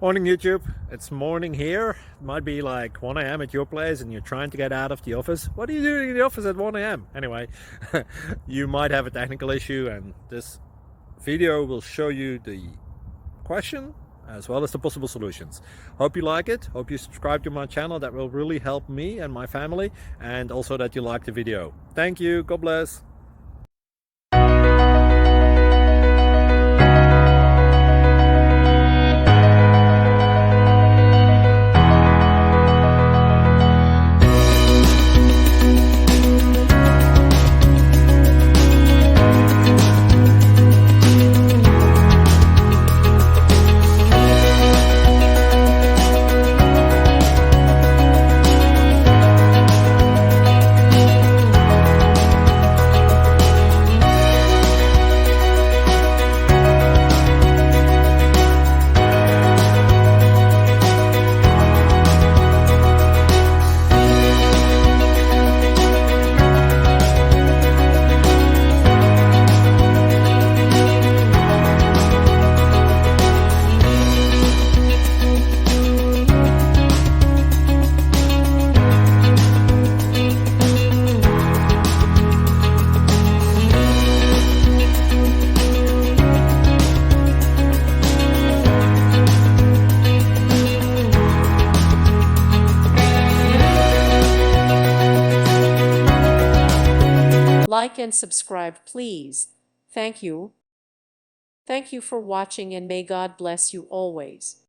Morning YouTube, it's morning here. It might be like 1 a.m. at your place and you're trying to get out of the office. What are you doing in the office at 1 a.m.? Anyway, you might have a technical issue and this video will show you the question as well as the possible solutions. Hope you like it, hope you subscribe to my channel. That will really help me and my family, and also that you like the video. Thank you, God bless. Like and subscribe, please. Thank you. Thank you for watching, and may God bless you always.